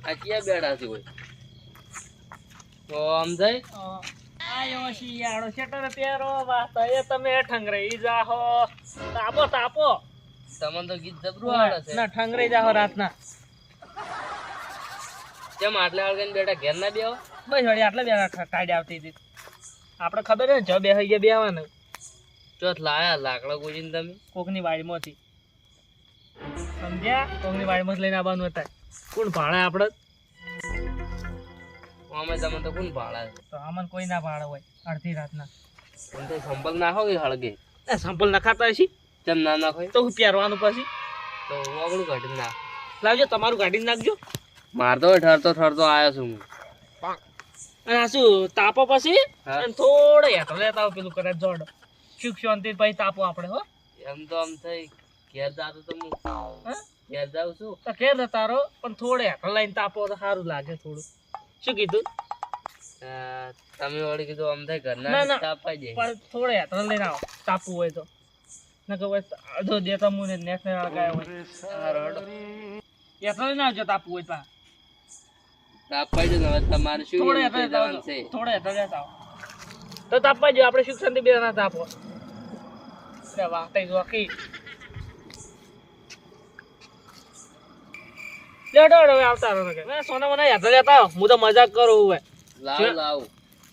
આ ક્યાં બેઠા છે કોઈ તો આમ જાય આયો શિયાળો શેટર પહેરો વાત એ તમે ઠંગરાઈ જાહો તાપો તાપો તમને તો ગીત જબરું આવડે છે ના ઠંગરાઈ જાહો રાતના કેમ આટલે વાળે બેઠા ઘેર ના બેહો બસ વળી આટલે બેઠા કાઢી આવતી હતી આપણે ખબર ને જ બેહી ગયા બેવાનું ચોથ લાયા લાકડા ગોજીને તમે કોકની વાડીમાંથી સમજ્યા કોકની વાડીમાં લઈને આવવાનું હતા કોણ ભાડે આપણે અમે તમને તો કોણ ભાડા છે તો આમાં કોઈ ના ભાડે હોય અડધી રાતના પણ તો સંપલ નાખો કે હળગે એ સંપલ નખાતા હશી ચમ ના નાખો તો હું પહેરવાનું પછી તો ઓગળું કાઢી નાખ લાવજો તમારું કાઢીને નાખજો મારતો ઠરતો આવ્યો છું હું અને આ શું તાપો પછી હા. અને થોડે હેઠળ લેતા આવો પેલું કરે જોડ સુખ શાંતિ પછી તાપો આપણે હો એમ તો આમ થઈ ઘેર જાતો તો હું હા? ઘેર જાઉં છું તો કે તારો પણ થોડે હેઠળ લઈને તાપો તો સારું લાગે થોડું શું કીધું તમે વળી કીધું આમ થાય ના, ઘરના ના. તાપાઈ જાય પણ થોડે હેઠળ લઈને આવો તાપવું હોય તો ના ખબર અડધો દેતા મુને નેક ને લગાવ્યો હોય હેઠળ લઈને આવજો તાપવું હોય પા તાપાઈ જાય ને હવે તમારે શું થોડે એવું થઈ જવાનું છે થોડે હેઠળ લેતા આવો તો તાપવા જો આપણે સુખ શાંતિ બે ના તાપો અરે વાહ તઈ જોકી લેડો હવે આવતા રહો કે સોના મને હેઠળ લેતા આવો હું તો મજાક કરું હવે લાવ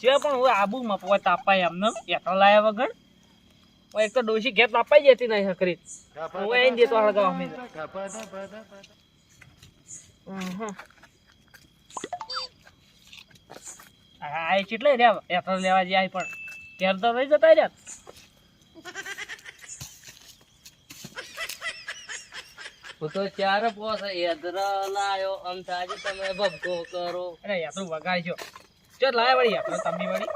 જે પણ હું આબુ મપવા તાપાય એમને હેઠળ લાયા વગર એક તો ડોશી ઘેર તાપાઈ જતી નહીં હકરી હું અહીં દેતો હળગાવ અમે આ કેટલે રહ્યા હેઠળ લેવા જાય પણ ઘેર તો રહી જતા રહ્યા હું તો ચાર પોસ હેદરા લાયો આમ થાય તમે ભગતો કરો અરે યાત્રું વગાડજો ચાલ લાયા વળી યાત્રા તંબી વળી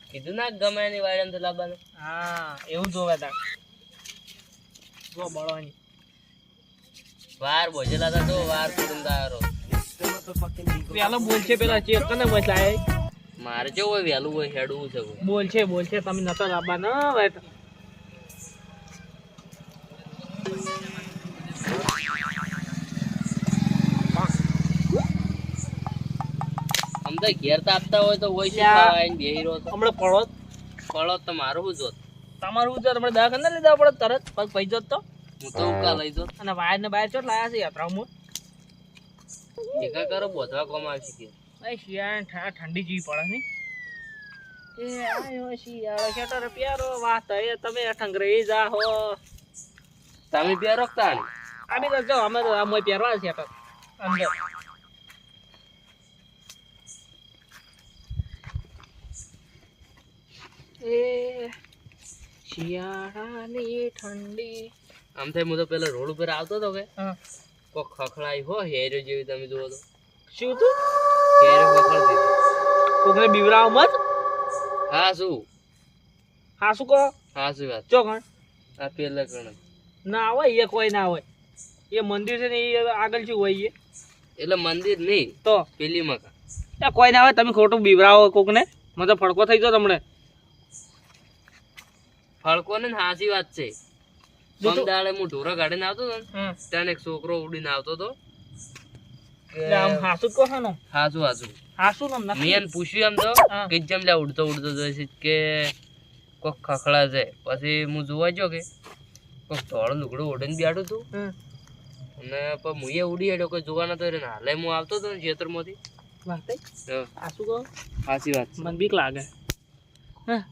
કીધું ના ગમે એની વાયરન તો લાવવાનું હા એવું જોવે તાર જો બળવાની વાર બોજેલા હતા તો વાર કુટુંબ તારો પેલો બોલશે પેલા ચેક કને બચાય મારે કેવું હોય વહેલું હોય હેડવું છે કોઈ બોલશે તમે નતો લાવવાના હવે આમ તો ઘેર તાપતા હોય તો હોય છે યા. આઈને બેહી રહ્યો તો હમણાં પડો પડો તો મારું શું જોત તમારું તો તમને દવાખાને લીધા પડે તરત પગ પૈજો તો હું તો ઉકા લઈ જોત અને વાયર ને બાયર ચોટ લાયા છે યાત્રામાં એકા કરો બોધવા કોમ આવશે કે શિયાળ ઠંડી જેવી પડે ને એ આયો શિયાળો શેટર પ્યારો વાત એ તમે ઠંગરાઈ જાહો તમે પ્યારો તાણી આમી તો જો અમે તો આમ પહેરવા છે શેટર અંદર એ શિયાળાની ઠંડી આમ થાય હું તો પેલા રોડ ઉપર આવતો હતો કે હા કોક ખખડાઈ હો હેરો જેવી તમે જુઓ તો શું તું હેરો ખખડતી કોકને બીવરાવ મત હા શું હા શું કહો હા શું વાત ચો ગણ આ પેલા કણ ના હોય એ કોઈ ના હોય એ મંદિર છે ને એ આગળ શું હોય એ એટલે મંદિર નહીં તો પેલી મકા એ કોઈ ના હોય તમે ખોટું બીવરાવો કોકને મને તો ફડકો થઈ ગયો તમને ફળકો ને હાસી વાત છે જો તો- દાડે હું ઢોરો ગાડીને આવતો હતો ને હમ ત્યાં એક છોકરો ઉડીને આવતો હતો એટલે આમ હાસુ કહો ને હાસુ હાસુ હાસુ નામ મેં નથી એને પૂછ્યું એમ તો હા. કે જેમ લ્યા ઉડતો જોઈ છે કે કોક ખખડા છે પછી હું જોવા ગયો કે કોક ધોળું લુગડું ઓઢીને બેઠું હતું હમ અને પણ હું એ ઉડી હેડ્યો કોઈ જોવા નતો રહ્યો ને હાલે હું આવતો હતો ને ખેતરમાંથી વાત થઈ તો હાસુ કહો હાસી વાત છે મને બીક લાગે હા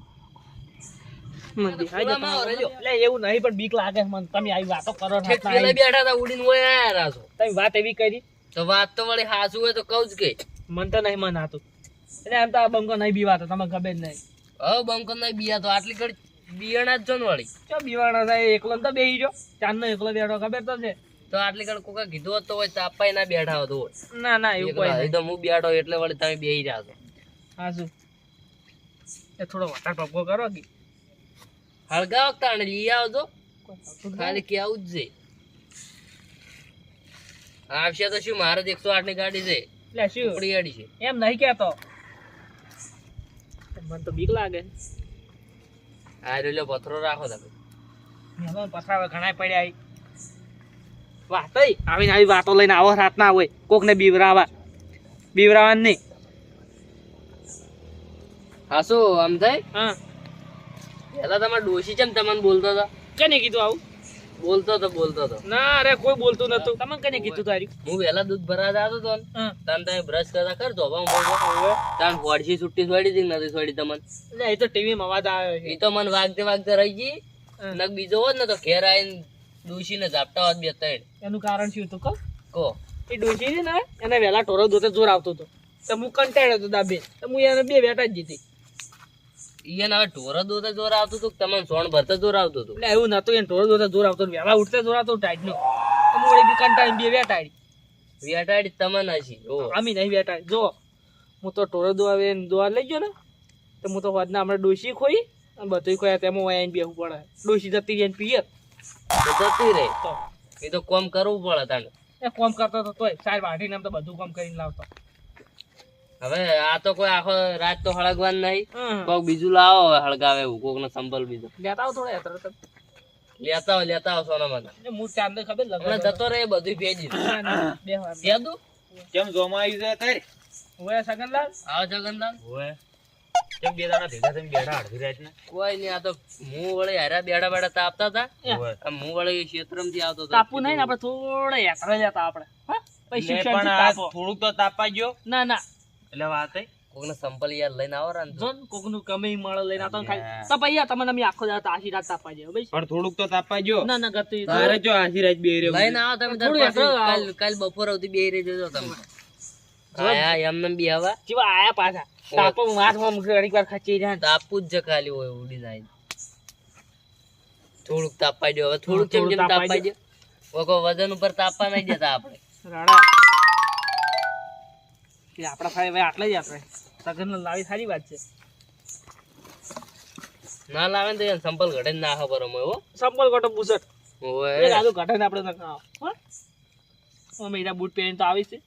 મને બીક લાગે. ખુલ્લામાં આવો રહેજો. લે એવું નહીં પણ બીક લાગે મને તમે આવી વાતો કરો ને ઠેક આટલા પેલા આવી. બેઠા હતા ઉડીને ઓય આયા રાસો તમે વાત એવી કરી તો વાત તો વળી હાસુ હોય તો કહું જ કે મન તો નહીં મન હતું એટલે આમ તો આ બંકો નહીં બીવાતો તમે ખબર જ નહીં હવે બંકો નહીં બિયા તો આટલી ઘડી બિયાણા જ છો ને વળી ચો બીવાણો થાય એકલો ને તો બેહી જો ચાંદ નો એકલો બેઠો ખબર તો છે તો આટલી ઘડી કોકા કીધું હોત તો હોય તાપાઈ ના બેઠા હોત હોય ના ના એવું કોઈ એકલા નહીં તો હું બેઠો એટલે વળી તમે બેહી રહ્યા છો હાસુ એ થોડો વધારે ટપકો કરો કે હળગાવ તાણે લઈ આવજો ખાલી કેવું જ છે આવશે તો શું મારે 108 ની ગાડી છે એટલે શું ઉપડી ગાડી છે એમ નહીં કેતો મને તો બીક લાગે આ રેલો પથરો રાખો તમે મેલો પથરાવે ઘણા પડ્યા વાતય આવીને આવી વાતો લઈને આવો રાતના હોય કોકને બીવરાવાનું નહીં. હા શું આમ થાય હા પેલા તમારે ડોશી ચમ તમને બોલતો હતો કને કીધું આવું? બોલતો હતો ના અરે કોઈ બોલતું નતું. તમને કને કીધું તારી? હું વહેલા દૂધ ભરા જતો હતો હા તને તમે બ્રશ કરતા કરતો તાન ફોડશી છૂટી છોડી હતી કે નથી છોડી તમને એટલે એ તો ટીવીમાં અવાજ આવે છે. એ તો મને વાગતે રહી ગઈ નક બીજો હોત ને તો ઘેર આવીને ડોશીને ઝાપટા હોત બે ત્રણ એનું કારણ શું હતું કહો એ ડોશી છે ને એને વહેલા ટોરો દોતે જોર આવતો હતો તો હું કંટાળ્યો હતો દાબે તો હું એને બે વેટા જ જીતી. ઈયન હવે ઢોરો દોતે જોર આવતું હતું તમને સોણ ભરતા જોર આવતું હતું એટલે એવું નતું એને ટોરો દોતે જોર આવતો વહેલા ઉઠતા જોર આવતો ટાઈટ નો તો હું વળી બી કંટાળીને બે વેટાડી વેટાડી તમને હશી ઓ આમી નહીં વેટાડી. જો હું તો ટોરો દોવા લઈ ગયો ને તો હું તો હોદના હમણાં ડોશી ખોઈ અને બધું ખોયા તેમાં વાઈને બેહવું પડે. ડોશી જતી રહી પિયર તો જતી રહે તો એ તો કોમ કરવું પડે તને એ કોમ કરતો હતો તોય સાર વાઢીને આમ તો બધું કામ કરીને લાવતો. હવે આ તો કોઈ આખો રાત તો હળગવાનું નહીં હમ. કોક બીજું લાવો હવે હળગાવે એવું કોક નો સંભલ બીજો લેતા આવો થોડા યાત્રા તો. લેતા આવો સોના મને એ મૂળ ચાંદ ખબર હમણાં જતો રહે એ બધું ભેજી બે વાર ભેદું કેમ જોમાં આવી જાય તારે? ઓય સગનલાલ આવો જગનલાલ ઓય કેમ બે દાડા ભેગા થઈને બેઠા અડધી રાતના? કોઈ નહીં આ તો હું વળી હારા બેડા બેડા તાપતા હતા ઓય. આમ હું વળી ક્ષેત્રમથી આવતો હતો તાપુ નહીં ને આપણે થોડા યાત્રા જતા આપણે હા પછી ને શિક્ષણ પણ આ થોડુંક તો તાપવા ગયો ના ના એટલે વાત થઈ. કોકને સંપલ યાર લઈને આવો રા જો કોકનું કમે મળે લઈને આવતો ને ખાલી તો પછી આ તમને અમે આખો દાડો આશી રાત તાપવા જાય ભાઈ. પણ થોડુંક તો તાપવા ગયો. ના ના ગતિ તારે જો આશી રાત બે રહ્યો. લઈને આવો તમે તાર થોડું પાછી યાત્રા આવો. કાલ બપોર સુધી બે રહી જજો તમે આયા એમને બી હવા જેવા આયા પાછા તાપો માથમાં ઘડીક વાર ખચી જાય તાપવું જ છે ખાલી હોય ઉડી જાય થોડુંક તાપવા દો હવે થોડુંક જેમ જેમ થોડું તાપવા તાપવા દો ઓકો વજન ઉપર તાપવા નહીં દેતા આપણે રાડા કે આપડા ભાઈ ભાઈ આટલા જ આપણે સગન લાવી સારી વાત છે. ના લાવે ને તો એને સંપલ ઘટે જ ના ખબર અમે હો સંપલ કોટો બુસટ એ ઓય દાદુ ઘટે ને આપણે નખાવ હા મેરા બૂટ પહેરીને તો આવીશ છે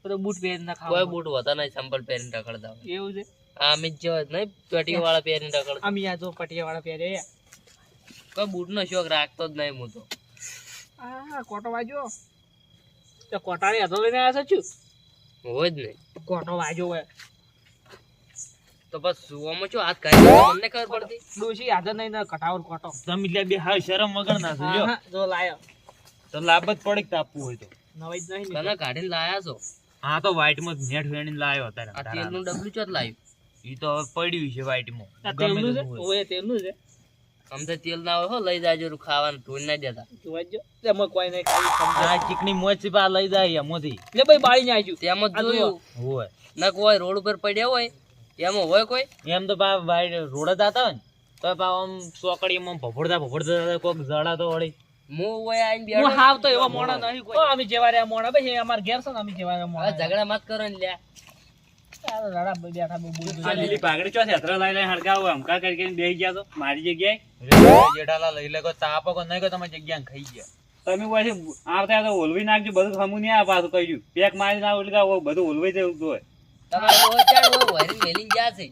તો બૂટ પહેરીને નખાવ કોઈ બૂટ હોતા નહીં સંપલ પહેરીને ટકડતા હોય એવું છે. આ અમે જ જેવા જ નહીં પેટીઓ વાળા પહેરીને ટકડતા અમે આ જો પટિયા વાળા પહેરે કોઈ બૂટ નો શોખ રાખતો જ નહીં હું તો આ કોટો વાજો તો કોટાની હાથો લઈને આવ્યા છો હોય જ નહીં કોટો વાજો હોય તો બસ સુવામાં શું હાથ કાઢી મને ખબર પડતી ડોશી હાથો નહીં ને કટાવર કોટો તમે એટલે બે હાવ શરમ વગર ના છો જો. હા, જો લાયો તો લાભ જ પડે કે તાપવું હોય તો. નવાઈ જ નહીં ને. તને કાઢીને લાયા છો હા તો વાઈટમાં નેટ વેણીને લાયો આ અત્યારે. તેલનું ડબલું ચોત લાવ્યું ઈ તો હવે પડ્યું છે વાઈટમાં. આ ગમે તેલનું છે તેવું હોય. ઓય તેલનું છે આમ તો તેલ ના હોય હો લઈ જાજો ખાવાનું ઢોળી ના દેતા જોવા જો તેમાં કોઈ નહીં ખાલી સમજાય. આ ચીકણી મોજ થી પા લઈ જાય એમાંથી. લે ભાઈ બાળી ને આવજો તેમ જ આ જુઓ. જોયું હોય ના કોઈ રોડ ઉપર પડ્યા હોય એમાં હોય કોઈ એમ તો પા વાઈટ રોડ જ હતા ને તો પા આમ સોકડીમાં ભભડતા કોક જડા તો વળી. હું હોય આઈને હું બેઠો હાવ તો એવા મોણા નહીં કોઈ. ઓ, અમે જેવા રહ્યા મોણા ભાઈ અમાર ઘેર છે ને અમે જેવા રહ્યા હવે મોણા. ઝઘડા મત કરો ને લ્યા આ રાડા ભાઈ બેઠા બહુ બોલ આ લીલી પાઘડી ચો છેતરા લઈ લઈ હડકાવો હમકા કરી કરીને બેસી ગયા તો મારી જગ્યાએ. જેઠાલા લઈ લે કો તાપો કો નહીં કો તમારી જગ્યાએ ખાઈ ગયા. તમે પછી આવતા તો ઓલવી નાખજો બધું ખમું નહીં આ પાછું કહ્યું પેક મારી ના ઓલગા બધું ઓલવાઈ જવું જોઈએ. તમારે હોય ચાલ હોય વહેરી મેલીને ગયા છે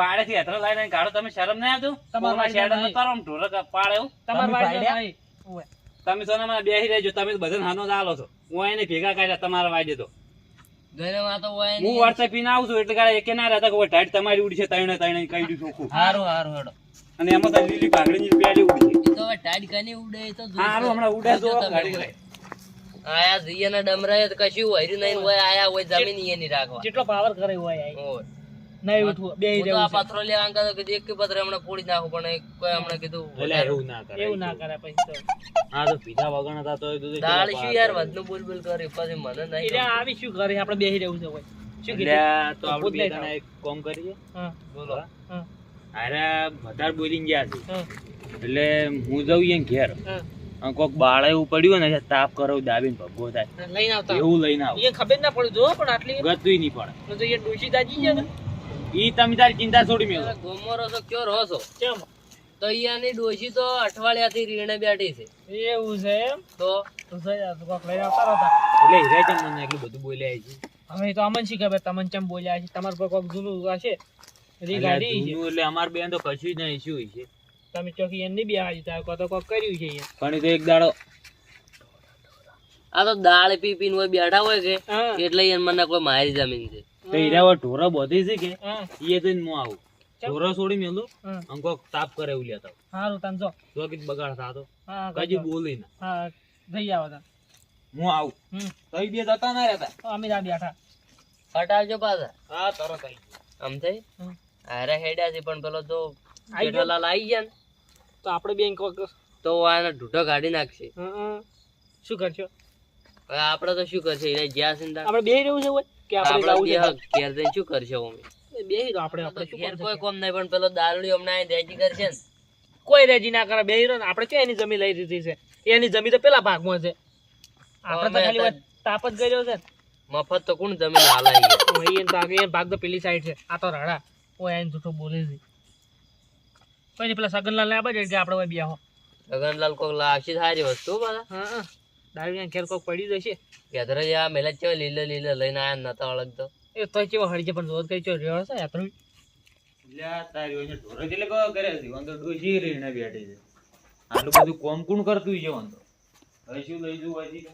વાડેથી હેતરો લઈ લઈને કાઢો તમે શરમ નહીં આવતું? તમારા તમારા શેડા નહીં. નતો આમ ઢોરક પાડે એવું? તમાર તમે વાળી પાડ્યા? નહીં. ઓય. તમે સોનામાં બેસી રહેજો તમે તો બધાને હાનો જ આલો છો. હું એને ભેગા કર્યા તમારા વાજે તો ઘરમાં તો હોય હું નહીં. વોટ્સએપ પીને આવું છું એટલે કાંઈ એકે ના રહેતા કે ઓય ટાઈટ તમારી ઉડી છે તણે તણે કહી દીધું ચોખ્ખું. હારું હારું હેડો અને એમાં તો લીલી પાઘડીની પેલી ઉડી છે. એ તો હવે ટાઈટ કની ઉડે એ તો જોઈશે. હારું હમણાં ઉડે જો જોજો તમે ગાડી હોય. લઈ. આયા જીયાના ડમરાએ તો કશું વહેર્યું નહીં હોય આયા હોય જમીન ઈ નહીં રાખવા જેટલો પાવર કરે હોય આ. હોય. નહીં ઉઠવું બે હું તો આ રહેવું છે. પાથરો લેવા અંકા તો કીધું એક કે પત્ર હમણાં ફોડી નાખું પણ એ કોઈ હમણાં કીધું એટલે એવું ના કરે. એવું ના કરે પછી તો. હા તો પીધા વગર હતા તો એ દૂધ દાળ શું યાર વધનું બોલ બોલ કરી પછી મને એટલે નહીં આવી શું કરે આપણે બેહી રહેવું છે હોય શું એટલે કીધું આ તો આપણે પૂછ બે લઈ જણા એક કામ કરીએ. હા બોલો હા હારે વધારે બોલીને ગયા છે હા એટલે હું જઉં અહીંયા ઘેર હા અને કોક બાળા એવું પડ્યું ને તાપ કરો દાબીને ભગવો થાય લઈને આવતા એવું લઈને આવો. એ ખબર ના પડી જો પણ આટલી ગતુંય નહીં પડે. તો એ ડોશી તાજી છે ને ઈ તમે તારી ચિંતા છોડી મેલો. ગોમરો છો કયો રહો છો કેમ તો અહીંયાની ડોશી તો અઠવાડિયાથી રીણે બેઠી છે એવું છે એમ તો તો સહી આ તો કોક લઈને આવતા હતા એટલે હીરા ચમ મને એટલું બધું બોલ્યા છે. હવે તો અમન શી ખબર તમને ચમ બોલ્યા છે તમારા પર કોક જૂનું હશે રી ગાડી છે જૂનું એટલે અમાર બેન તો કશું જ નહીં શું છે તમે ચોકી એમ નહીં બેહાડી તો કોક કર્યું છે અહીંયા પણ એ તો એક દાડો આ તો દાળ પી પીને હોય બેઠા હોય કે હા. એટલે એને મને કોઈ મારી જમીન છે. તો હીરા ઢોરા બોધી છે કે હા. એ જઈને હું આવું ઢોરા છોડી મેલું હા. અને કોક તાપ કરે એવું લેતા હારું તાન જો. તો કીધું બગાડ થતો હા, કજી કરજો. બોલી ના હા, જઈ આવો તાન. હું આવું હમ. તો ઈ બે જતા ના રહેતા અમે ત્યાં બેઠા. હટાવજો પાછા હા તરત આવી આમ થઈ હમ. હારે હેડ્યા છે પણ પેલો તો આઈ ગયો? જેઠાલાલ આવી ગયા ને તો આપણે બેંક તો આને ઢૂંઢો કાઢી નાખશે. શું કરશો? હવે આપણે તો શું કરશે એને જ્યાં છે ને ત્યાં આપણે બેહી રહેવું છે હોય કે આપણે આપણે જાવું છે? ઘેર જઈને શું કરશે અમે? બેહી રહો આપણે આપણે શું ઘેર કરશું? કોઈ કોમ નહીં પણ પેલો દારૂડી હમણાં આઈને રેજી કરશે ને કોઈ રેજી ના કરે બેહી રહો ને. આપણે ક્યાં એની જમીન લઈ દીધી છે? એની જમીન તો પેલા ભાગમાં છે. આપણે તો અમે ખાલી વાત તાપ જ કર્યો છે ને. મફત તો કોણ જમીન હાલાઈ ગયા? ઓ, એ ભાગ તો પેલી સાઈડ છે. આ તો રડા ઓ એને જૂઠું બોલે છે. કોઈ નહીં, પેલા સગનલાલ ને આપે કે આપણે હોય બેહો. ગગનલાલ કોક લાવશે સારી વસ્તુ પાછા. હા, દારૂડિયા ઘેર કોક પડી જશે. ગેધરો આ મેલા ચો લીલો લીલો લઈને આયા નતા અળગતો. એ તો ચેવો હળી છે પણ રોજ કઈ ચો રહ્યો છે યાત્રું. લ્યા તારી ઓને ઢોરા એટલે કો કરે છે ઓન તો ડોશી રહીને બેઠી છે આટલું બધું કોમ કોણ કરતું છે ઓન તો હવે શું લઈ જવું હજી કે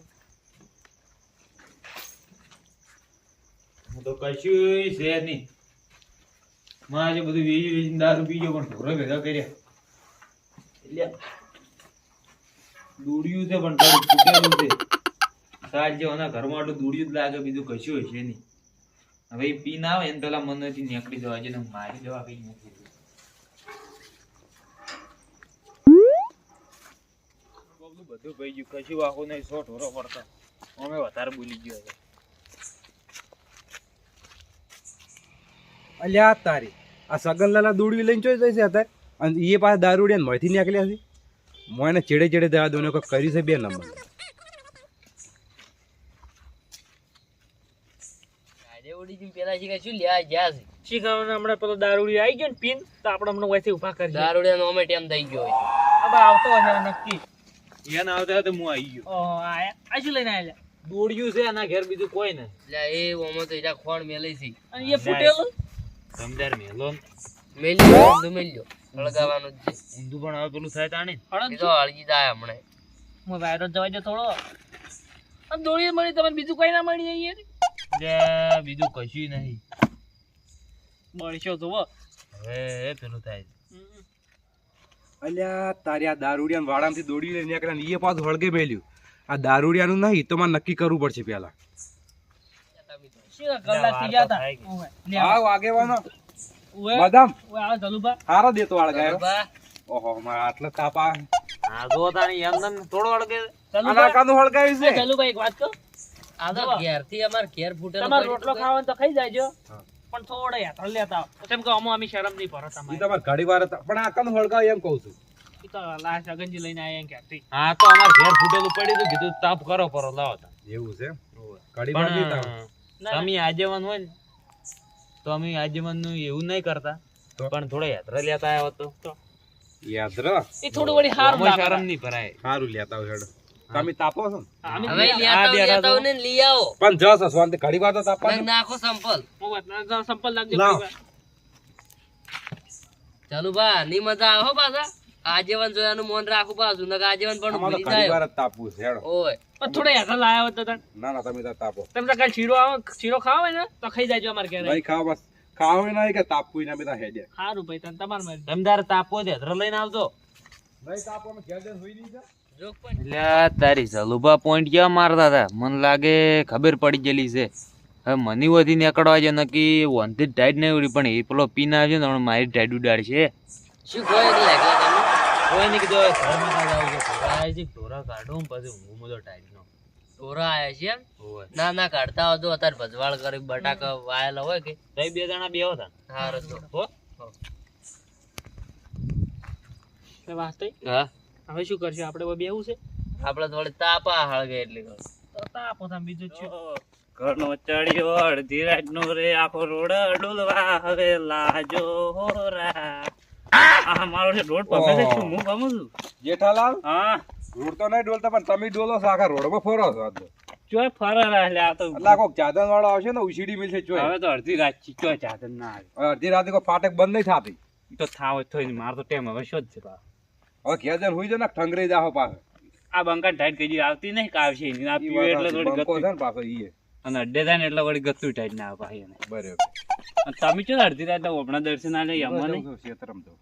હું તો કશું છે નહીં માં જે બધું વેચી વેચીને દારૂ પીજો પણ ઢોરા ભેગા કર્યા એટલે દોડ્યું છે પણ તારું ફૂટેલું છે સાજ જે ઓના ઘરમાં આટલું દોડ્યું જ લાગે બીજું કશું હશે નહીં હવે ઈ પી ના આવે ને પેલા મનથી નીકળી જવા છે ને મારી દેવા કઈ મૂકી દઉં. બબલું બધું ભઈ ગયું કશું વાહો નહીં સો ઢોરો પડતા અમે વધારે બોલી ગયો છે અલ્યા તારી આ સગનલાલા દોડવી લઈને ચોઈ જશે અત્યારે અને એ પાછા દારૂડિયા મોંથી નીકળ્યા છે મોને ચેડે ચેડે દવા દોને કોઈ કર્યું છે 2 નંબર. આજે ઉડી જઈને પેલા શીખે શું લ્યા જ્યાં છે શીખવાનું હમણાં પેલો દારૂડી આવી ગયો ને પીન તો આપણે હમણાં વચ્ચે ઉભા કરી દારૂડિયાનો અમે ટેમ થઈ ગયો હોય. હવે આવતો હશે નક્કી. એને આવતા હતા હું આવી ગયો ઓહો, આ શું લઈને આયા? દોડ્યું છે આના ઘેર બીજું કોઈ નહીં એટલે એ ઓમો તો એના ખોણ મેલી છે. અને એ ફૂટેલું સમજાર મેલો ને મેલ્યો ઊંધું મેલ્યો હળગાવાનું જ છે. ઊંધું પણ હવે પેલું થાય તાણે એ તો હળગી જાય હમણાં. હું વાયરો જવા દે થોડો. અને દોડી મળી તમારે બીજું કઈ ના મળી જાય એટલે બીજું કશું નહીં મળશો જુઓ. હવે પેલું થાય અલ્યા તારી આ દારૂડિયા વાડામાંથી દોડી લઈને નીકળ્યા ને એ પાછું હળગે મેલ્યું. આ દારૂડિયાનું નહીં તો મારે નક્કી કરવું પડશે પેલા. શું કલાક થઈ ગયા હતા? ઓવે, લે આવો. આવ આગેવાનો ઓવે, બદામ ઓવે, આવો ધલુભા. હારો દેતો હળગાયો. બા, ઓહો મારા આટલા તાપા હા જો તાણે એમને થોડો અડકે ધલુભા, આનાકાનું હળગાયું એ છે. ધલુભા એક વાત કહું. આ તો ઘેરથી અમાર ઘેર ફૂટેલો તમારે પડી રોટલો તો ખાવાનો તો ખાઈ જાયજો હા. પણ થોડો યાત્રા લેતા આવો. કેમ કે અમે શરમ નહીં ભરો ઈ તમારે. તમારે ઘડી વાર હતા પણ આકાનું હળગાયું એમ કહું છું. ઈ તો લાશ અગનજી લઈને આયા એમ ક્યાંથી. હા તો અમાર ઘેર ફૂટેલું પડી તો કીધું તાપ કરો પરો લાવો તા એવું છે ઘડી વાર નહીં તાવ. પણ તમે આજીવન હોય ને તો અમે આજીવન નું એવું નહીં કરતા તો? પણ થોડા યાત્રા લેતા આવ્યા તો યાદ રહ ઈ થોડું વળી હારું આમાં લાગે. શરમ નહીં ભરાય સારું લેતા આવો હેડો. તમે તાપો છો ને અમે હવે આ લેતા બેઠા લેતા ને લઈ આવો. પણ જસ શાંતિ ઘડી વાર તો તાપવાનું. નાખો સંપલ. સંપલ લાગજો. લાવ. ચાલુ બા ની મજા આવે હો પાછા. આજીવન જોયાનું મોન રાખું પાછું નકર આજીવન પણ આમાં તો ભૂલી ઘડી જાય. વાર જ તાપવું છે હેડો. ઓય પણ થોડા યાત્રા લાયા હોત તો તને. ના ના તમે તાર તાપો તમે તો કાલ શીરો આવો શીરો ખાવા હોય ને તો ખાઈ જાજો અમારે ઘરે. નહીં ખાવ બસ ખાવ નહીં કે તાપવું ના બધા હેડે સારું ભાઈ તને તમારે મરજી. તમે તારે તાપો દે યાત્રા લઈને આવજો નહીં તાપો અમે ઘેર જઈને સુઈ નહીં જા. જોક પણ એટલે તારી જલુભા પોઈન્ટ ક્યાં મારતા હતા મને લાગે ખબર પડી ગયેલી છે હવે મને વધી નીકળવા છે નક્કી વનથી જ ટાઈટ નહીં ઉડી પણ એ પેલો પીને આવશે ને હમણાં મારી ટાઈટ ઉડાડશે શું કહો એટલે એકલા તમે? કોઈ નહીં કીધું હવે ઘરમાં કાંઈ આવું છે ઢોરા આવે છે ઢોરા કાઢું પછી હું બધો ટાઈટ નો ઢોરા આયા છે એમ? હોય ના ના કાઢતા હોય તો અત્યારે ભજવાળ કરી બટાકા વાયેલા હોય કે તઈ બે જણા બેહો હતા હા રસો. હો કઈ વાત થઈ? હા હવે શું કરશે આપણે હવે બેહવું છે આપડે થોડી તાપા હળગે એટલી કહું. તો તાપો તમે બીજું જ છે. ઘરનો ચડ્યો અડધી રાત નો રે આખો રોડ ડોલવા હવે લાજો હોરા આ મારો છે રોડ પકડે છે શું હું ગમું છું જેઠાલાલ હા રોડ તો નહીં ડોલતા પણ તમે ડોલો છો આખા રોડમાં ફરો છો આજ તો. ચોય ફરા એટલે આ તો એટલે આ કોક ચાદન વાળો આવશે ને ઉછીડી મિલશે ચોય હવે તો અડધી રાત ચોય ચાદર ના આવે અડધી રાતે કોઈ ફાટક બંધ નહીં થાતી. ઈ તો થાવ થોઈ માર તો ટેમ હવે શું જ છે બા હવે ઘેર જઈને હુઈ જાઓ ને ઠંગરી જાહો પાછો આ બંકા ટાઈટ કરી આવતી નહીં કે આવશે નહીં. આ પીવે એટલે થોડી બંકો ગતું છે ને પાછો ઈ અને અડ્ડે થાય ને એટલે વળી ગતું ટાઈટ ના આવે પાછી એને. બરાબર અને તમે ચો અડધી રાતે હમણાં દર્શન આલે એમાં નહીં. ક્ષેત્રમ તો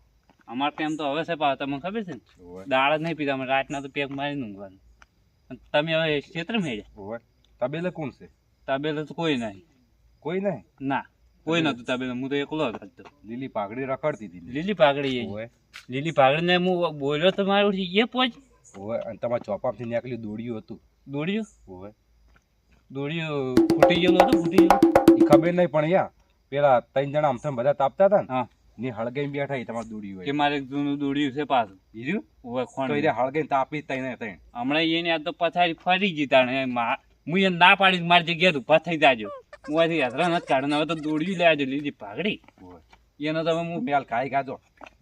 અમારે કેમ તો હવે છે પાછું તમને ખબર છે ને હોય દાળ જ નહીં પીતા અમે રાતના તો પેક મારીને ઊંઘવાનું. અને તમે હવે ક્ષેત્ર મેળ્યા હોય તબેલે કોણ છે તબેલે તો કોઈ નહીં. કોઈ નહીં ના કોઈ નતું તબેલે, હું તો એકલો જ હતો. લીલી પાઘડી રખડતી હતી લીલી પાઘડી એ હોય લીલી પાઘડી ને હું બોલ્યો તો મારું એ પહોંચ હોય અને તમારા ચોપામાંથી નીકળી દોડ્યું હતું દોડ્યું હોય દોડ્યું ફૂટી ગયેલું હતું ફૂટી ગયેલું. એ ખબર નહીં પણ યા પેલા 3 જણા આમથામ બધા તાપતા હતા ને હા ને હળગાઈને બેઠા એ તમારે દોડ્યું કે હોય મારે એક જૂનું દોડ્યું છે પાછું. બીજું ઓવે તો ખોણ એ હળગાઈને તાપી તઈને તઈને હમણાં એને આ તો પથારી ફરી ગઈ તાણે હું એને ના પાડી મારી જગ્યાએ ઊભા થઈ જાજો. હું અહીંથી યાત્રા નથી કાઢું હવે તો દોડ્યું લેજો લીધી પાઘડી હોય એનો તમે હું મેલ ખાઈ ખાજો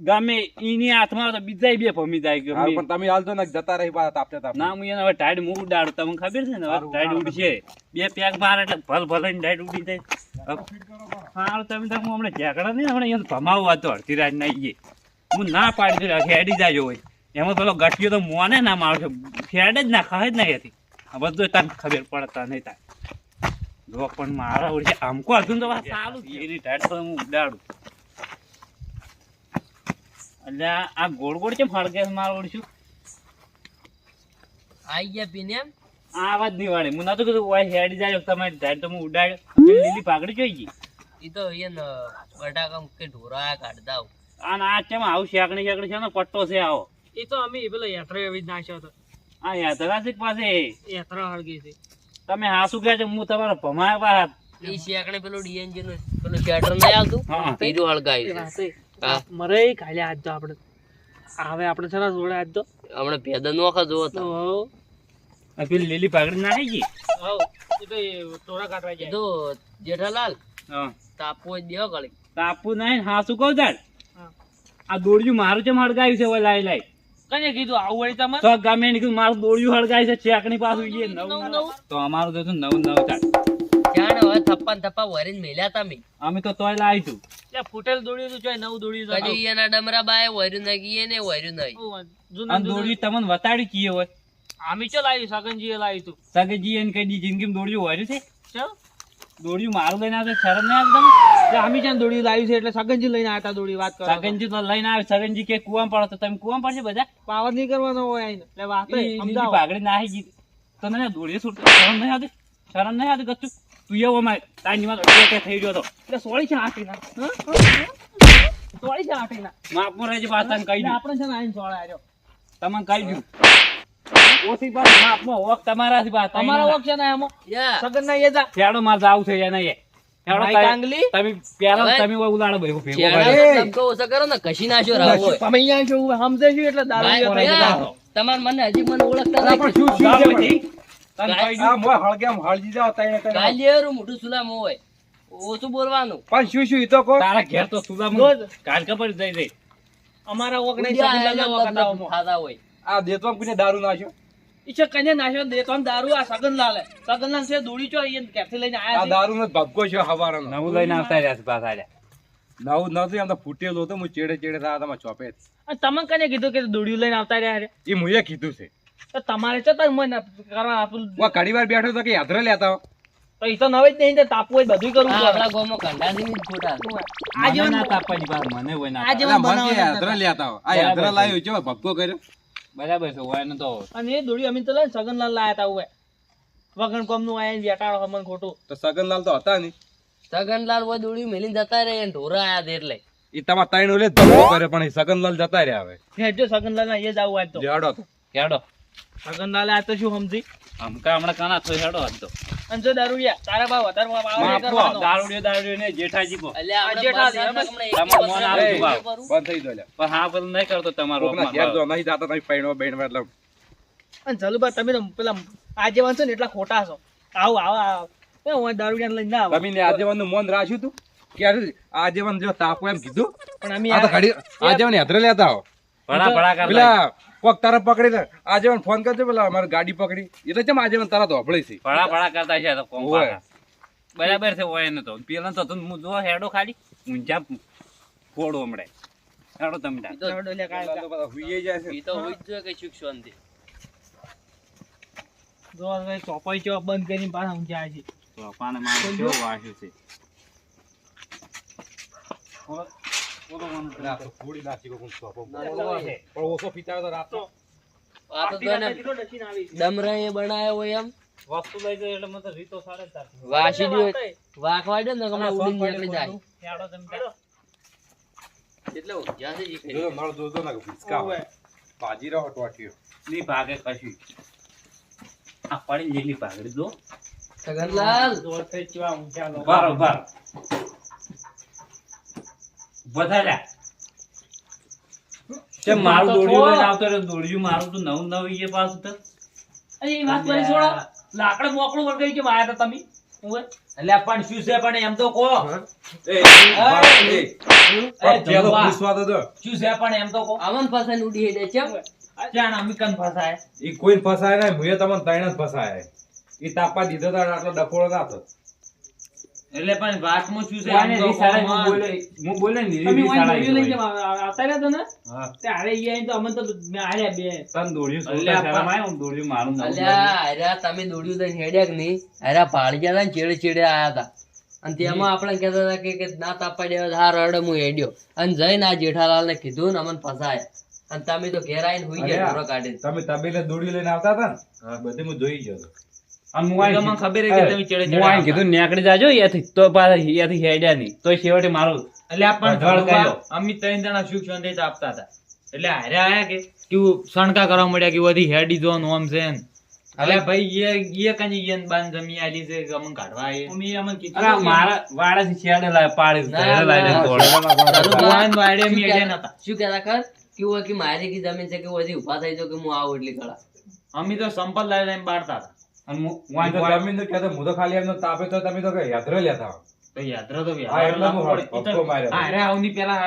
ગમે એની હાથમાં તો બીજા બે ભમી જાય કે હારું પણ તમે હાલતો ને જતા રહી પાછા તાપતા તાપતા ના હું એને હવે ટાઈડ હું ઉડાડું તમને ખબર છે ને હવે ટાઈડ ઉડશે બે પેક મારે એટલે ભલ ભલે ટાઈડ ઉડી જાય. સારું તમે હું હમણાં ઝેકડા નહીં હમણાં એને ભમાવવા તો અડધી રાત ના આવીએ હું ના પાડી દઉં હેડી જાજો હોય એમાં પેલો ગઠિયો તો મોને ના મારશે ફેડ જ ના ખાય જ નહીં હતી આ બધું તને ખબર પડતા નહીં થાય જો પણ મારા ઓળખે આમકો હતું તો સારું એની ટાઈડ તો હું ઉડાડું. એટલે આ ગોળ ગોળ કેમ ફળકે મારું ઓળશું આઈ ગયા પીને એમ આ વાત નહીં વાળી હું નતું કીધું ઓય હેડી જાય તમારી ધાડ તો હું ઉડાડ્યો લીલી પાઘડી જોઈ ગઈ. ઈ તો એને બટાકા કે ઢોરા કાઢતા અને આ કેમ આવું શેકણી શેકણી છે ને પટ્ટો છે આવો એ તો અમે પેલો યાત્રા એવી જ નાખ્યો હતો. આ યાત્રાસિક પાસે યાત્રા હળગી છે. તમે હાસુ કહે છે હું તમારો ભમાયા પાછા. ઈ શેકણે પેલું ડીએનજી નું પેલું શેટર નહીં આવતું હા. પીરું હળગાયું છે. રાતે હા. મરે ખાલી આજ તો આપણે હવે આપણે છે ને જોડે આજ તો હમણાં ભેદા નો વખત જોવો તો આ પેલી લીલી પાઘડી નાખી ગઈ. ટોરા કાઢવા જાય તો જેઠાલાલ હા તાપવો જ દેવો કળી તાપુ નહીં હાસુ કહું તાર હા. આ દોડ્યું મારું કેમ હળગાયું છે ઓય લાઈ લાઈ કને કીધું આવું વળી તમે તો ગમે એને કીધું મારું દોડ્યું હળગાય છે ચેકણી પાછું એ નવું તો અમારું તો નવું નવું તાર જાણે હવે થપ્પા ને થપ્પા વરીને મેલ્યા તમે અમે તો તોય લાવીશું. એટલે ફૂટેલ દોડ્યું હતું ચોય નવું દોડ્યું હતું. કદી એના ડમરા બાય વર્યું નહીં એને વર્યું નહીં જૂનું અને દોડ્યું તમને વતાડી કીએ હોય અમે ચો લાવ્યું સગનજી એ લાવ્યું તું સગજી એને કઈ દી જિંદગીમાં દોડ્યું હોય છે ચો દોડ્યું મારું લઈને આવે શરમ નહીં આવે તમે એટલે અમે ચાંદ દોડ્યું લાવ્યું છે એટલે સગનજી લઈને આવતા દોડી વાત કરો સગનજી તો લઈને આવે સગનજી કે કુવામાં પડો તો તમે કુવામાં પડશે બધા પાવર નહીં કરવાનો હોય આઈને એટલે વાત ઈ લીલી સમજાવો પાઘડી નાહી ગઈ તને દોડીએ છૂટ શરમ નહીં આવતી શરમ નહીં આવતી ગચ્ચું તું એવો માં તારી માં થઈ ગયો તો એટલે સોળી છે આટી ના સોળી છે આટી ના માપમાં રહેજે પાછા કહી એટલે દઉં આપણે છે ને આઈને સોળા આવ્યો તમને કહી દઉં ઓછી પાસ માપમાં વોક તમારાથી પાસ અમારા વોક છે ને એમાં યા સગન ના એ જા ફેડો માં જાવ છે એને એ ફેડો ભાઈ કાંગલી તમે પેલા હવે તમે ઓય ઉલાડો ભેગો ભેગો ચેડા કરી. ધબકો ઓછો કરો ને કશી નાખ્યો રાવ હોય તમે અહીંયા છો સમજે છો એટલે દારૂ ભાઈ, થઈ યા, જાય તમાર મને હજી મને ઓળખતા પણ નથી શું જાવ શું પછી. છે તને કહી આ દઉં. મોય હળગે હળજી જાવ તઈને તઈને કાલિયેરું મોઢું સુલામ હોય ઓછું બોલવાનું પણ શું શું ઈ તો કહો તારા ઘેર તો સુદામ રોજ. કાલ ખબર જઈ જઈ અમારા વોક નહીં ઉડ્યા સગન આયેલા ના વોક હતા લગ્ન થાતા હોય આ દેતવા કોઈને દારૂ નાખ્યો ઈચ્છા કને નાખ્યો દે તો દારૂ આ સગનલાલ સગનલાલ છે દોડી ચો અહીંયા કેફથી લઈને આ આયા છે દારૂ નો ભગકો છે હવારનો નવું લઈને આવતા રહ્યા છે પાછા રહ્યા. નવું નથી આમ તો ફૂટેલો હતો હું ચેડે ચેડે થયા તમારા ચોપે અને તમે કને કીધું કે દોડ્યું લઈને આવતા રહ્યા રે એ મુએ કીધું છે તો તમારે છે તાર મને કરવા આપું હું ઘડી વાર બેઠો તો કે યાત્રા લેતા હો. તો ઈ તો નવે જ નહીં તો તાપવું હોય બધું કરવું આ પડે આપણા ગામમાં કંડાસીની જ ખોટા છે. આજે મને ના તાપવાની વાત, મને હોય ના આજે તાપ. એટલે મને કે યાત્રા લેતા હો. આ યાત્રા લાવ્યો છે ભગકો કર્યો બરાબર છે હોય ને તો અને એ દોડી અમે તો લઈને સગનલાલ લાયા તા હોય વગણ કોમનું આયા વેટાડો હમન ખોટું તો સગનલાલ તો હતા નહીં સગનલાલ હોય દોડ્યું મેલીને જતા રહે ને ઢોરા આયા છે એટલે એ તમારા ત્રણ ઓલે જ ભગકો કરે પણ એ સગનલાલ જતા રહ્યા હવે હેડજો સગનલાલ ના એ જ આવું આજ તો લેડો તો હેડો સગનલાલ આ તો શું સમજી અમકા હમણાં કાના થયો હેડો આજ તો અને જો દારૂડિયા તારા ભાવ વધારે માપો, દારૂડિયો ને જેઠાજી કો એટલે આપણે જેઠા બસ છે, હમણાં તમારું એક મોન વસ્તુ આવું કરું. બંધ થઈ ગયો લ્યા. પણ હા પેલું નહીં કરતો તમારો કોકના ઘેર જો નહીં જાતા તમે પૈણો બૈણવા એટલે અને જલુબા તમે તો પેલા આજે વાંચો ને એટલા ખોટા છો આવો આવો આવો એ હું દારૂડિયા લઈને ના આવો તમે ને આજેવાનું મન રાખ્યું તું કે આજેવન જો તાપો એમ કીધું પણ અમે આ તો ઘડી આજેવન યાત્રા લેતા હો ભડા ભડા કરતા પેલા કોક તારા પકડી દે આજેવન ફોન કરજો પેલા અમારી ગાડી પકડી એટલે ચમ આજેવન તારા ધોપડી છે ભડા ભડા કરતા છે તો કોમ ઓય. પાકા. બરાબર છે હોય ને તો પેલા તો હું જો હેડો ખાલી ઊંઝા ફોડો હમણે હેડો તમે તાર. ઈ તો- દારૂડિયા કાંઈ બધા હુઈએ જાય છે ઈ તો હોય જ જોઈએ કે સુખ શાંતિ. જો હવે ચોપાઈ ચો બંધ કરીને પાછા ઊંઘ્યા છે. બાપાને મારું કેવું વાસ્યું છે. થોડી નાસી કોણ સોપો નરવો છે. પણ ઓછો પીતા તો રાત આ તો તને કેટલો ડસીને આવી. ડમરાએ બનાવ્યો હોય એમ વસ્તુ લઈ જાય એટલે મને તો રીતો સાડે જ તાર. વાસી દો વાખવા દે ને હમણાં ઉડીને નીકળી જાય યાડો તમે તારો. એટલે ઊંઘ્યા છે ઈ જો મારો દોસ્તો ના પિચકા ઓવે. બાજી રહો ટોટિયો ની ભાગે કશું. આ પડી જેટલી ભાગડી દો. સગનલાલ જોર થઈ ચવા ઊંઘ્યા લો. બરોબર. વધાર્યા. તે મારું તો દોડ્યું છો. લઈને આવતો રહ્યો. દોડ્યું મારું તો નવું નવું ઈ પાછું તો. અરે એ વાત કરી છોડો. લાકડા મોકળું વળગાઈ કે વાયા હતા તમે. ઓવે. એટલે પણ શું છે પણ એમ તો કહો. પેલો પૂછવા તો દો શું છે પણ એમ તો કહો. આવન ફસાઈને ઉડી હેડે ચમ ક્યાં અમિકન ફસાય. ઈ કોઈ ફસાય ના મુએ તમને ત્રણ જ ફસાય ઈ તાપા દીધો તો આટલો ડફોળો ના થતો એટલે પણ વાતમાં શું છે વાને આમ તો રીસાડે કહો, હું બોલે ને તમે ઓય રીસાડે દોડ્યું લઈને ભાઈ. આવતા રહ્યા હતા ને હા. ત્યારે ઈ આઈને તો અમે તો મેં આર્યા બે. તન દોડ્યું એટલે સોટા આ શરમ પણ હું દોડ્યું મારું નવું અલ્યા હાર્યા તમે દોડ્યું લઈને હેડ્યા કે નહીં હાર્યા પાડી ગયા હતા ને ચેડે આયા હતા અને તેમાં આપણે કહેતા હતા કે ના તાપા દેવા હા રડ હું હેડ્યો અને જઈને આ જેઠાલાલ ને કીધું ને અમને ફસાય અને તમે તો ઘેર આવીને હુઈ ગયા ઢોરો કાઢીને તમે તબેલે દોડી લઈને આવતા હતા ને બધે હું જોઈ ગયો હતો. અને હું આઈને મને ખબર છે કે તમે ચડે હું આઈને કીધું નેકડી જાજો અહીંયાથી. તો પાછા અહીંયાથી હેડ્યા નહીં તો છેવટે મારું એટલે આ પણ ધડ કર્યો. અમે ત્રણ જણા સુખ શાંતિ આપતા હતા એટલે હારે આયા કે કેવું શણકા કરવા મળ્યા કે બધી હેડી જોન ઓમ છે ને. એટલે ભાઈ એ કઈ ઈયન બાન જમી આલી છે કે અમને કાઢવા આયે. અમે અમને કીધું અરે કે મારા વાડાથી છેડે લાય પાડી ના, ધેડે લાઈને ના. તોડે. ભગવાન વાડે શું મેળ્યા કહેતા- નતા. શું કહેતા ખર કે હું કે મારી કી જમીન છે કે હું હજી ઊભા થઈ જાઉં કે હું આવું એટલી કળા અમે તો સંપલ લઈને બાળતા હતા. અને હું હું તો આઈને જમીન તો કહેતો હું તો ખાલી એમનો તાપે તો તમે તો કઈ યાત્રા લેતા હો. તો યાત્રા તો હા, એટલે હું વ્યવહાર હપ્તો માર્યો. હારે આવની પેલા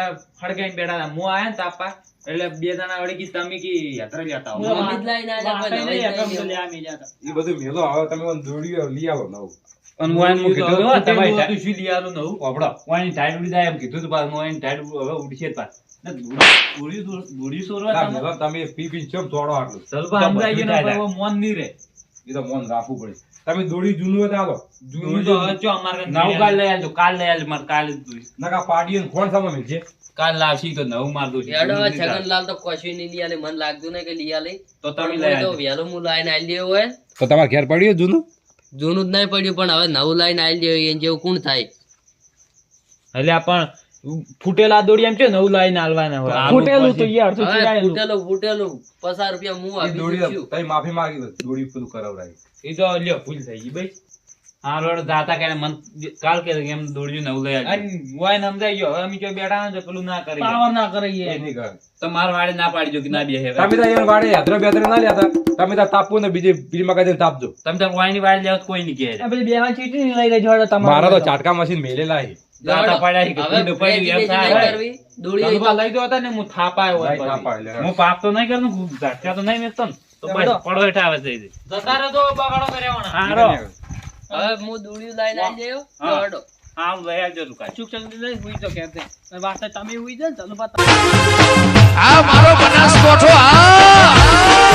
હડકાઈને બેઠા હતા. હું આયા ને તાપા એટલે બે જણા વળી કી તમે કી યાત્રા લેતા આવો. અમે જ લઈને આયા વાપરે કોઈ નહીં, નવાઈ અમે તો નહીં. લ્યા અમે જ્યાં હતા. ઈ બધું મેલો હવે તમે મને દોડ્યું લઈ આવો નવું. અને હું આઈને કીધું હો, તમારી તું શું લઈ આલું નવું? પોપડો હું આની ટાઈટ ઉડી જાય એમ કીધું તું પાછું હું આની ટાઈટ હવે ઉડશે જ પાછું. ને દોડ્યું સોરવા ના, તમે? મેલો તમે પી પીને ચમ થોડો આટલું સલભા સમજાઈ ગયું ને, પણ હવે મોન નહીં રહે. એ તો મન રાખવું પડે. તમે દોડી જૂનું હોય તો હાલો. જૂનું તો હવે ચો અમારે કને નવું કાલ લઈ આવજો કાલ લઈ આવજો મારે કાલે જ જોઈએ. નકા પાડીએ ને કોણ સામે મિલશે? કાલ લાવશી તો નવું માર દઉં છું. હેડો હવે છગનલાલ તો કશું નહીં લઈ આલે મને લાગતું નહીં કે લઈ આલે તો તમે પણ લઈ હું તો આવજો. વહેલું હું લાઈને આલી દેવું હોય તો તમારે ઘેર પડ્યું જૂનું? જૂનું જ નહીં પડ્યું પણ હવે નવું લાઈને આલી દેવું એને જેવું કોણ થાય એટલે આ પણ ફૂટેલા દોડી એમ છે નવું લાવીને હાલવાના હોય. આ ફૂટેલું તો યાર તો હવે ચિરાયેલું. ફૂટેલું ફૂટેલું 50 રૂપિયા હું એ આપી દોડી દઉં તમે માફી માંગી દો. દોડી પેલું કરાવડાવી. એ તો લ્યો ભૂલ થઈ ગઈ ભાઈ. હા રોડ દાતા કે મન કાલ કે એમ દોડ્યું નવું લઈ આવજો. અને વાય સમજાઈ ગયો હવે અમે જો બેઠા ને તો પેલું ના કરી પાવર ના કરે એ એ. નહીં કરે. તો માર વાડે ના પાડી જો કે ના બેહે. તમે તો અહીંયા વાડે યાત્રા બેત્રા ના લેતા. તમે તો તાપવો ને બીજી મકાઈ તાપજો. તમે તો વાયની વાડે જાવ તો કોઈ નહીં કહે. આ પેલી બેવા ચીટી નહીં લઈ લેજો હેડો તમારે. મારા તો ચાટકા મશીન મેલેલા છે. દાતા પડ્યા છે કે હવે ભૂંડ પડ્યું એમ પ્રેજિડેન્ટ થાય. નહીં કરવી. દોડી હોય સલભા લઈ દો હતા ને હું થાપાયો હોત લાઈ પછી. તાપા એટલે. હું પાપ તો નહીં કરું હું ઝાટકા તો નહીં મેકતો ને તો બસ પડો હેઠા આવે છે. જતા રહો તો બગાડો કર્યા હારો હવે હું દોડ્યું લાઈને આલી દેવું તો હા. હેડો આમ લઈ આવજો તું કાંઈ. સુખ શાંતિ લઈ હુઈ તો ઘેર જઈ. વાત તમે હુઈ જાય ને ચાલો પાછા. આ મારો બનાસકોઠો આ